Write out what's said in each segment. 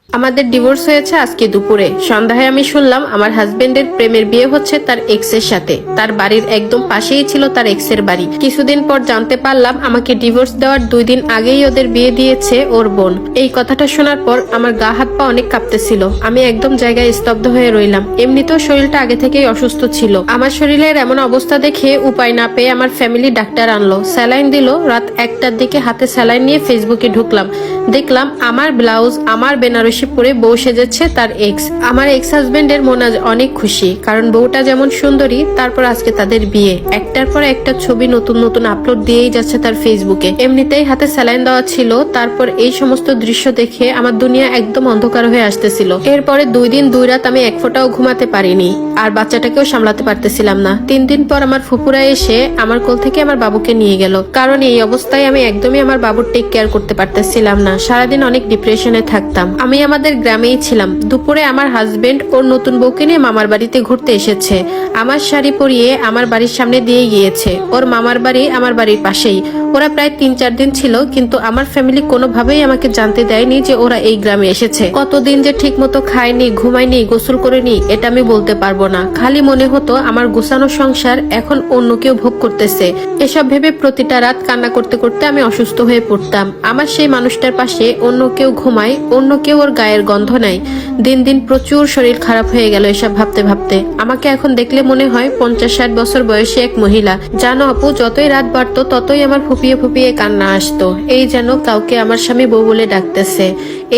আমাদের ডিভোর্স হয়েছে আজকে দুপুরে। সন্ধ্যায় আমি শুনলাম আমার হাজবেন্ডের প্রেমের বিয়ে হচ্ছে তার এক্সের সাথে। তার বাড়ির একদম পাশেই ছিল তার এক্সের বাড়ি। কিছুদিন পর জানতে পারলাম আমাকে ডিভোর্স দেওয়ার 2 দিন আগেই ওদের বিয়ে দিয়েছে ওর বোন। এই কথাটা শোনার পর আমার গা হাত পা অনেক কাঁপতেছিল। আমি একদম জায়গায় স্তব্ধ হয়ে রইলাম। এমনিতেও শরীরটা আগে থেকেই অসুস্থ ছিল। আমার শরীরের এমন অবস্থা দেখে উপায় না পেয়ে আমার ফ্যামিলি ডাক্তার আনলো, স্যালাইন দিল। রাত 1টার দিকে হাতে স্যালাইন নিয়ে ফেসবুকে ঢুকলাম, দেখলাম আমার ব্লাউজ, আমার বেনারসি পরে বউ সেজেছে তার এক্স। আমার এক্স হাজবেন্ডের মন আজ অনেক খুশি, কারণ বউটা যেমন সুন্দরী, তারপর আজকে তাদের বিয়ে। একটার পর একটা ছবি নতুন নতুন আপলোড দিয়েই যাচ্ছে তার ফেসবুকে। এমনিতেই হাতে স্যালাইন দেওয়া ছিল, তারপর এই সমস্ত দৃশ্য দেখে আমার দুনিয়া একদম অন্ধকার হয়ে আসতেছিল। এরপরে 2 দিন 2 রাত আমি এক ফোঁটাও ঘুমাতে পারিনি, আর বাচ্চাটাকেও সামলাতে পারতেছিলাম না। 3 দিন পর আমার ফুপুরা এসে আমার কোল থেকে আমার বাবুকে নিয়ে গেল, কারণ এই অবস্থায় আমি একদমই আমার বাবুর টেক কেয়ার করতে পারতেছিলাম না। সারাদিন অনেক ডিপ্রেশনে থাকতাম। আমি আমাদের গ্রামেই ছিলাম। দুপুরে আমার হাজবেন্ড ওর নতুন বউকে নিয়ে মামার বাড়িতে ঘুরতে এসেছে। আমার শাড়ি পরিয়ে আমার বাড়ির সামনে দিয়ে গিয়েছে। ওর মামার বাড়ি আমার বাড়ির পাশেই। ওরা প্রায় 3-4 দিন ছিল, কিন্তু আমার ফ্যামিলি কোনোভাবেই আমাকে জানতে দেয়নি যে ওরা এই গ্রামে এসেছে। কতদিন যে ঠিক মতো খায়নি, ঘুমায়নি, গোসল করেনি এটা আমি বলতে পারবো না। খালি মনে হতো আমার গোছানো সংসার এখন অন্য কেউ ভোগ করতেছে। এসব ভেবে প্রতিটা রাত কান্না করতে করতে আমি অসুস্থ হয়ে পড়তাম। আমার সেই মানুষটার পাশে অন্য কেউ ঘুমায়, অন্য কেউ ওর গায়ের গন্ধ নেয়। দিন দিন প্রচুর শরীর খারাপ হয়ে গেল এসব ভাবতে ভাবতে। আমাকে এখন দেখলে মনে হয় 50-60 বছর বয়সী এক মহিলা। জানো আপু, যতই রাত বাড়তো ততই আমার ফুপিয়ে ফুপিয়ে কান্না আসতো। এই যেন কাউকে আমার স্বামী বউ বলে ডাকতেছে,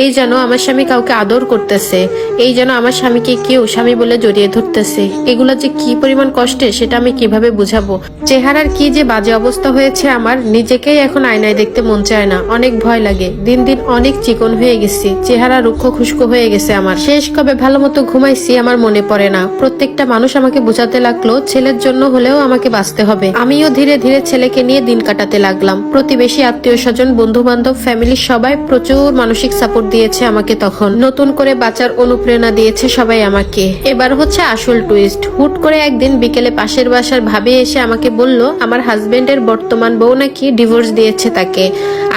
এই যেন আমার স্বামী কাউকে আদর করতেছে, এই যেন আমার স্বামীকে কেউ স্বামী বলে জড়িয়ে ধরতেছে। এগুলা যে কি পরিমাণ কষ্টে সেটা আমি কিভাবে বুঝাবো। চেহারার কি যে বাজে অবস্থা হয়েছে আমার, নিজেকেই এখন আয়নায় দেখতে মন চায় না, অনেক ভয় লাগে। দিন দিন অনেক চিকন হয়ে গেছি, চেহারা রুক্ষ খুস্কো হয়ে গেছে আমার। শেষ কবে ভালো মতো ঘুমাইছি আমার মনে পড়ে না। প্রত্যেকটা মানুষ আমাকে বোঝাতে লাগলো ছেলের জন্য হলেও আমাকে বাঁচতে হবে। আমিও ধীরে ধীরে ছেলেকে নিয়ে দিন কাটাতে লাগলাম। প্রতিবেশী, আত্মীয় স্বজন, বন্ধু বান্ধব, ফ্যামিলির সবাই প্রচুর মানসিক সাপোর্ট দিয়েছে আমাকে। তখন নতুন করে বাঁচার অনুপ্রেরণা দিয়েছে সবাই আমাকে। এবার হচ্ছে আসল টুইস্ট। হুট করে একদিন বিকেলে পাশের বাসার ভাবি এসে আমাকে বলল আমার হাজবেন্ডের বর্তমান বউ নাকি ডিভোর্স দিয়েছে তাকে।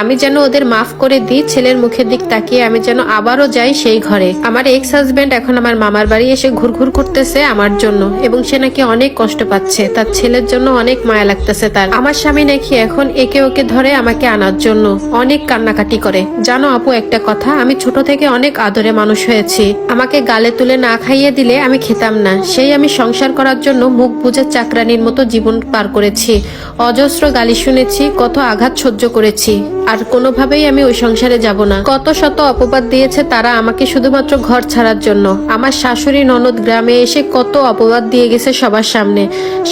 আমি যেন ওদের মাফ করে দিই। ছেলের মুখের দিক তাকিয়ে আমি যেন আবারও যাই সেই ঘরে। আমার এক্স হাজবেন্ড এখন আমার মামার বাড়ি এসে ঘুরঘুর করতেছে আমার জন্য, এবং সে নাকি অনেক কষ্ট পাচ্ছে। তার ছেলের জন্য অনেক মায়া লাগতেছে তার। আমার স্বামী নাকি এখন একে ওকে ধরে আমাকে আনার জন্য অনেক কান্নাকাটি করে। জানো আপু একটা কথা, আমি ছোট থেকে অনেক আদরে মানুষ হয়েছি। আমাকে গালে তুলে না খাইয়ে দিলে আমি খেতাম না। সেই আমি সংসার করার জন্য মুখ বুজে চাকরানির মতো জীবন পার করেছি। অজস্র গালি শুনেছি, কত আঘাত সহ্য করেছি, আর কোনোভাবেই আমি ওই সংসারে যাব না। কত শত অপবাদ দিয়েছে তারা আমাকে শুধুমাত্র ঘর ছাড়ার জন্য। আমার শাশুড়ি ননদ গ্রামে এসে কত অপবাদ দিয়ে গেছে সবার সামনে।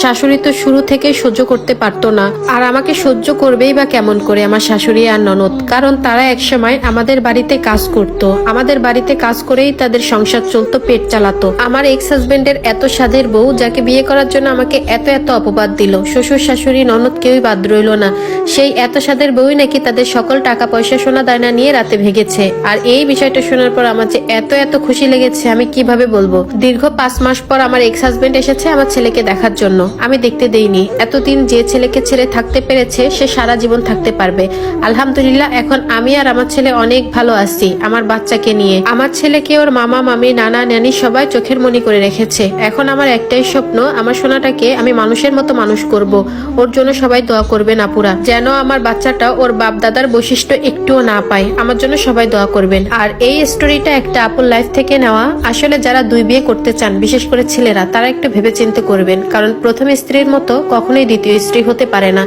শাশুড়ি তো শুরু থেকেই সহ্য করতে পারতো না, আর আমাকে সহ্য করবেই বা কেমন করে আমার শাশুড়ি আর ননদ, কারণ তারা একসময় আমাদের বাড়িতে কাজ করতো। আমাদের বাড়িতে কাজ করেই তাদের সংসার চলতো, পেট চালাতো। আমার এক্স হাজবেন্ডের এত স্বাদের বউ, যাকে বিয়ে করার জন্য আমাকে এত এত অপবাদ দিল। শ্বশুর শাশুড়ি ননদ কেউই বাদ রইল না। সেই এত স্বাদের বউই নাকি তাদের সকল টাকা পয়সা সোনা দায়না নিয়ে রাতে ভেগেছে। আর এই বিষয়টা শোনার পর আমার যে এত এত খুশি লেগেছে আমি কিভাবে বলবো। দীর্ঘ 5 মাস পর আমার এক্স হাজবেন্ড এসেছে আমার ছেলেকে দেখার জন্য। আমি দেখতে দেইনি। এতদিন যে ছেলেকে ছেড়ে থাকতে পেরেছে সে সারা জীবন থাকতে পারবে। আলহামদুলিল্লাহ, এখন আমি আর আমার ছেলে অনেক ভালো আছি আমার বাচ্চাকে নিয়ে। আমার ছেলেকে ওর মামা মামি নানা নানি সবাই চোখের মনি করে রেখেছে। এখন আমার একটাই স্বপ্ন, আমার সোনাটাকে আমি মানুষের মতো মানুষ করব। ওর জন্য সবাই দোয়া করবেন আপুরা, যেন আমার বাচ্চাটা ওর বাপ দাদার বৈশিষ্ট্য একটুও না পায়। আমার জন্য সবাই দোয়া করবেন। আর এই স্টোরিটা একটা আপুর লাইফ থেকে নেওয়া। আসলে যারা 2 বিয়ে করতে চান, বিশেষ করে ছেলেরা, তারা একটু ভেবেচিন্তে করবেন, কারণ প্রথম স্ত্রীর মতো কখনোই দ্বিতীয় স্ত্রী হতে পারে না।